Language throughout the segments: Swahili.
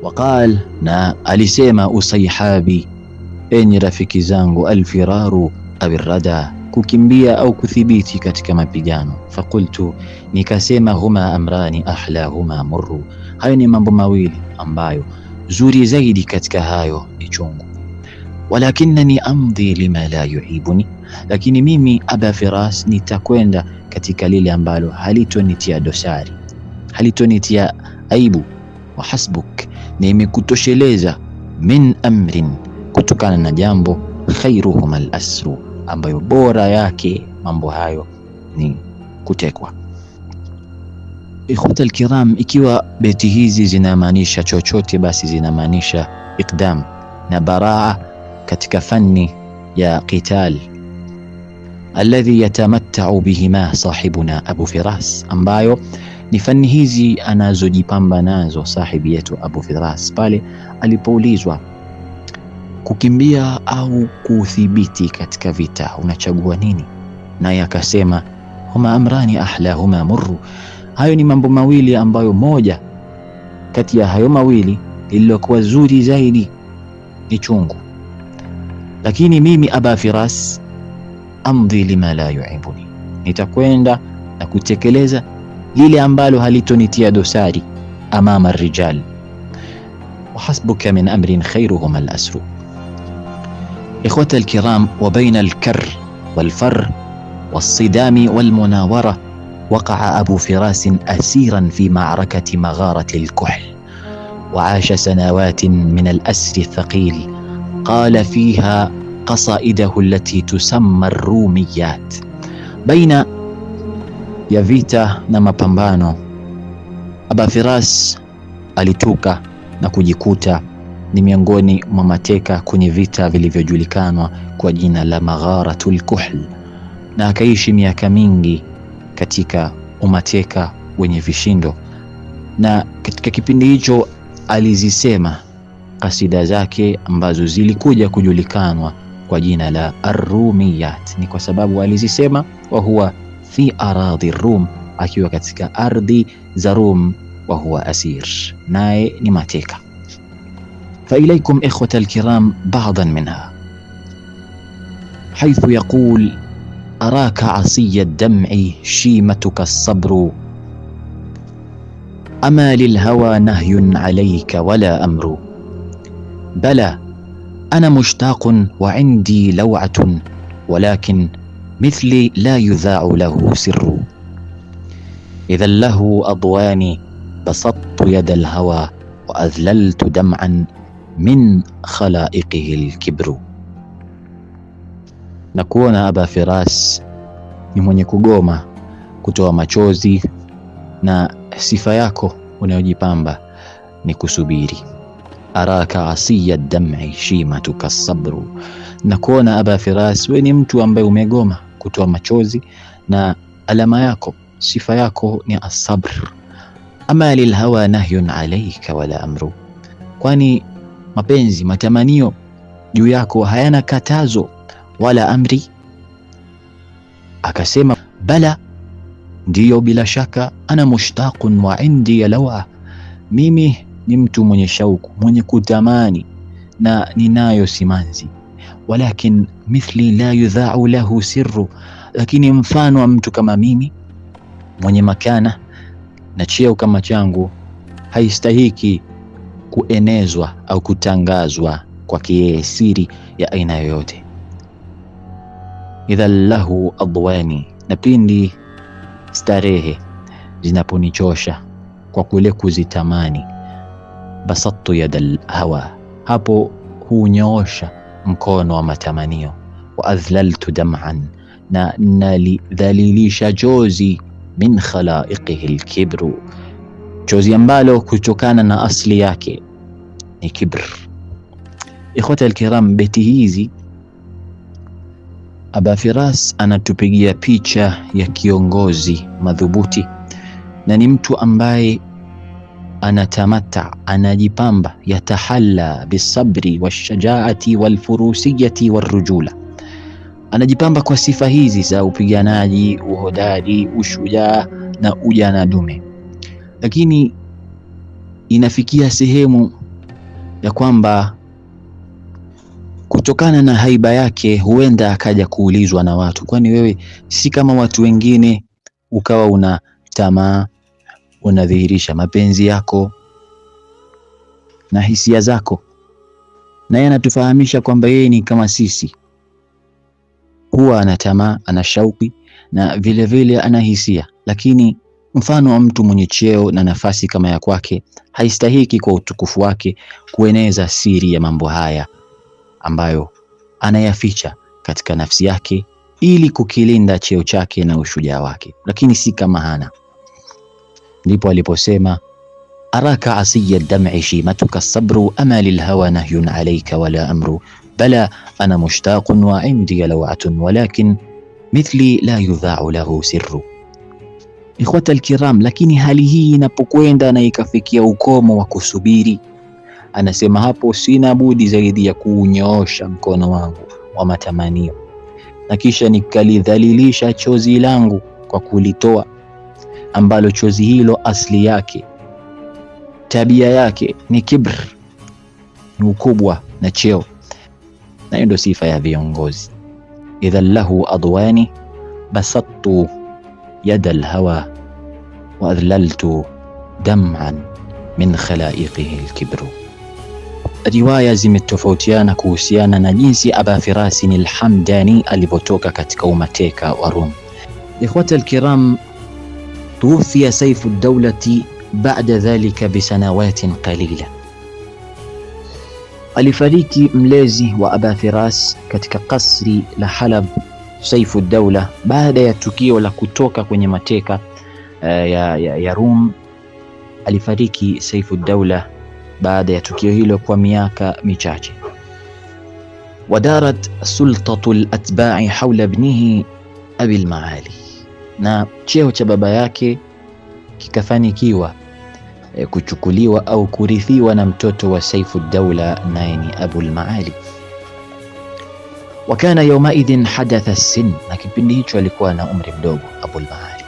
Waqal, na alisema usaihabi, enyi rafiki zangu, alfiraru abirrada, kukimbia au kuthibiti katika mapigano. Fakultu, nikasema, huma amrani ahlahuma murru, hayo ni mambo mawili ambayo zuri zaidi katika hayo ni chungu. Walakinani amdhi lima la yuhibuni, lakini mimi Aba Firas nitakwenda katika lile ambalo halitonitia dosari, halitonitia aibu. Wa hasbuk, nimekutosheleza, min amrin, kutokana na jambo, khairuhuma al-asru, ambayo bora yake mambo hayo ni kutekwa. Ikhwata al-kiram, ikiwa beti hizi zinamaanisha chochote, basi zinamaanisha iqdam na baraa katika fani ya qital alladhi yatamatta'u bihima sahibuna Abu Firas, ambayo ni fani hizi anazojipamba nazo sahibi yetu Abu Firas pale alipoulizwa kukimbia au kuthibiti katika vita, unachagua nini? Naye akasema, huma amrani ahlahuma murru, hayo ni mambo mawili ambayo moja kati ya hayo mawili lililokuwa zuri zaidi ni chungu. Lakini mimi Aba Firas amdhi lima la yuhibuni, nitakwenda na kutekeleza lile ambalo halitonitia dosari amama rijal. Wa hasbuka min amrin khairuhuma al-asru. Ikhwata al-kiram, wa baina al-karr wal-farr was-sidami wal-munawara waqa'a Abu Firas asiran fi ma'rakati magharati al-kuhl wa 'asha sanawatin min al-asri thaqil qala fiha qasaidahu allati tusamma ar-rumiyat. Baina ya vita na mapambano, Aba Firas alituka na kujikuta ni miongoni mwa mateka kwenye vita vilivyojulikanwa kwa jina la Magharatul Kuhl, na akaishi miaka mingi katika umateka wenye vishindo. Na katika kipindi hicho alizisema kasida zake ambazo zilikuja kujulikanwa kwa jina la Ar-Rumiyat, ni kwa sababu alizisema wa huwa fi aradhi Rum, akiwa katika ardhi za Rum, wa huwa asir, naye ni mateka. Fa ilaykum ikhwata al-kiram ba'dan minha, haythu yaqul araka asiya ad-dam'i shimatuka as-sabru ama lilhawa nahyun alayka wala amru bala ana mushtaqun wa indi law'atun walakin مثلي لا يذاع له سر إذا له أضواني بسطت يد الهوى وأذللت دمعا من خلائقه الكبر. Nakuona Aba Firas ni mwenye kugoma kutoa machozi, na sifa yako unayojipamba ni kusubiri. Araka asiya ad-dam'i shimatuka as-sabru, nakuona Aba Firas we ni mtu ambaye umegoma kutoa machozi, na alama yako, sifa yako ni as-sabr. Ama lilhawa nahyun alayka wala amru, kwani mapenzi, matamanio juu yako hayana katazo wala amri. Akasema bala, ndiyo, bila shaka, ana mushtaqun wa indi lawa, mimi ni mtu mwenye shauku, mwenye kutamani na ninayo simanzi. Walakin mithli la yudha'u lahu sirru, lakini mfano wa mtu kama mimi mwenye makana na cheo kama changu haistahiki kuenezwa au kutangazwa kwa siri ya aina yoyote. Idha lahu adwani, na pindi starehe zinaponichosha kwa kule kuzitamani, basattu yadal hawa, hapo hunyoosha mkono wa matamanio, wa adhlaltu dam'an, na nalidhalilisha jozi, min khalaiqihi alkibru, jozi ambalo kutokana na asli yake ni kibr. Ikhwata alkiram, beti hizi Aba Firas anatupigia picha ya kiongozi madhubuti, na ni mtu ambaye anatamata, anajipamba, yatahalla bisabri washajaati walfurusiyati warrujula, anajipamba kwa sifa hizi za upiganaji, uhodari, ushujaa na ujana dume. Lakini inafikia sehemu ya kwamba kutokana na haiba yake huenda akaja kuulizwa na watu, kwani wewe si kama watu wengine ukawa una tamaa, unadhihirisha mapenzi yako na hisia zako? Na yeye anatufahamisha kwamba yeye ni kama sisi, huwa ana tamaa, ana shauki na vile vile ana hisia, lakini mfano wa mtu mwenye cheo na nafasi kama ya kwake haistahiki kwa utukufu wake kueneza siri ya mambo haya ambayo anayaficha katika nafsi yake ili kukilinda cheo chake na ushujaa wake, lakini si kama hana. Ndipo aliposema araka asiya dam'i shimatuka sabru ama lilhawa nahyun alayka wala amru bala ana mushtaqun wa indi law'atun walakin mithli la yudha'u lahu sirru. Ikhwata alkiram, lakini hali hii inapokwenda na ikafikia ukomo wa kusubiri, anasema hapo sina budi zaidi ya kuunyoosha mkono wangu wa matamanio na kisha nikalidhalilisha chozi langu kwa kulitoa, ambalo chozi hilo asli yake, tabia yake ni kibr, ni ukubwa na cheo, na hiyo ndio sifa ya viongozi. idhan lahu adwani basattu yada alhawa wa adlaltu dam'an min khalaiqihi alkibru. Riwaya zimetofautiana kuhusiana na jinsi Aba Firas al-Hamdani alipotoka katika umateka wa Rum. Ikhwata alkiram, tuwfiya Saifu ad-Dawlati ba'da dhalika bisanawatin qalila. Alifariki mlezi wa Aba Firas katika kasri la Halab, Saifu ad-Dawla, baada ya tukio la kutoka kwenye mateka ya Rum. Alifariki Saifu ad-Dawla baada ya tukio hilo kwa miaka michache. Wadarat sultatu al-atba'i hawla ibnihi Abi al-Maali, na cheo cha baba yake kikafanikiwa kuchukuliwa au kurithiwa na mtoto wa Saifu ad-Dawla, naye ni Abu al-Maali. Wakana yawmaidhin hadatha as-sin, na kipindi hicho alikuwa na umri mdogo Abu al-Maali,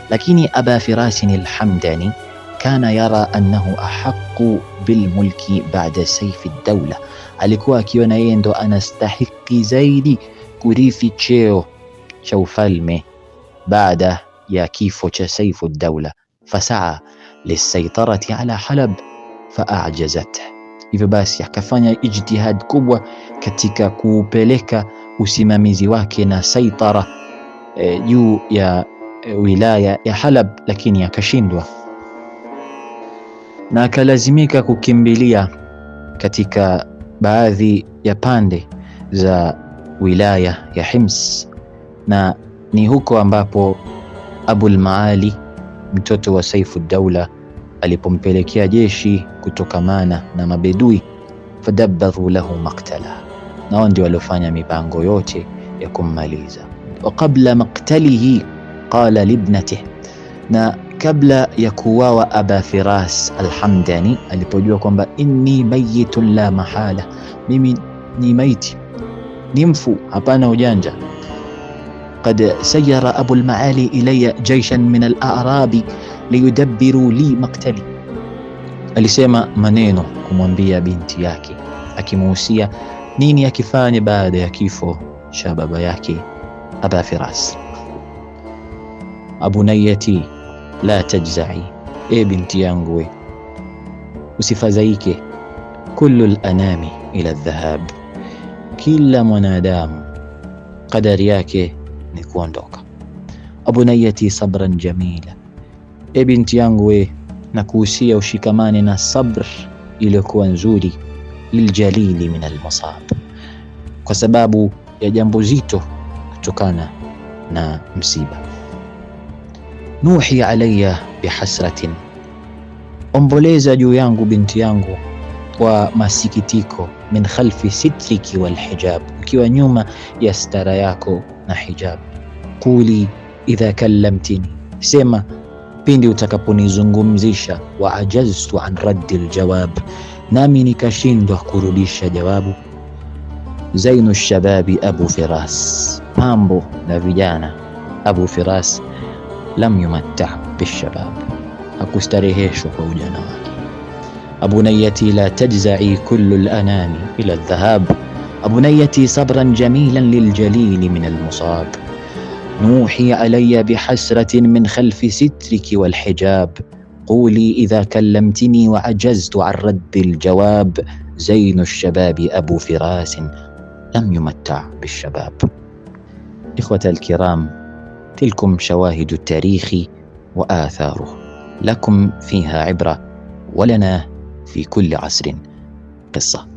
lakini Aba Firas al-Hamdani kana yara annahu ahaqqu bilmulki ba'da Saifi ad-Dawla, alikuwa akiona yeye ndo anastahiki zaidi kurithi cheo cha ufalme baada ya kifo cha Saifu ad-Dawla. Fasaa lisaitarati ala Halab faajazat, hivyo basi akafanya ijtihad kubwa katika kuupeleka usimamizi wake na saitara juu ya wilaya ya Halab, lakini akashindwa na akalazimika kukimbilia katika baadhi ya pande za wilaya ya Hims, na ni huko ambapo Abu al-Maali mtoto wa Saifu ad-Dawla alipompelekea jeshi kutokamana na mabedui, fadabbaru lahu maktala, nao ndio waliofanya mipango yote ya kummaliza. Wa qabla maktalihi qala libnatihi, na kabla ya kuuawa Aba Firas al-Hamdani alipojua kwamba inni mayitun la mahala, mimi ni maiti, ni mfu, hapana ujanja. Qad sayyara Abu al-Maali ilayya jayshan min al-a'rabi liyudabbiru li maktali, alisema maneno kumwambia binti yake akimuhusia nini akifanya baada ya kifo cha baba yake Aba Firas. Abunayati la tajza'i, e binti yangu we usifadhaike, kullu al-anami ila adh-dhahab, kila mwanadamu qadari yake ni kuondoka. Abunayati sabran jamila, e binti yangu we nakuhusia ushikamane na sabr iliyokuwa nzuri, liljalili min al-masab, kwa sababu ya jambo zito kutokana na msiba. Nuhi alayya bihasratin, omboleza juu yangu binti yangu kwa masikitiko, min khalfi sitriki wal hijab, ukiwa nyuma ya stara yako na hijab. Quli idha kallamtini, sema pindi utakaponizungumzisha. Wa ajaztu an raddi aljawab, nami nikashindwa kurudisha jawabu. Zainu shababi Abu Firas, mambo na vijana Abu Firas lam yumatta bishabab, hakustareheshwa kwa ujana wake. أبنيتي لا تجزعي كل الأنام إلى الذهاب، أبنيتي صبرا جميلا للجليل من المصاب. نوحي علي بحسرة من خلف سترك والحجاب، قولي إذا كلمتني وعجزت عن رد الجواب، زين الشباب أبو فراس لم يمتع بالشباب. إخوة الكرام، تلكم شواهد التاريخ وآثاره، لكم فيها عبرة ولنا في كل عصر قصة.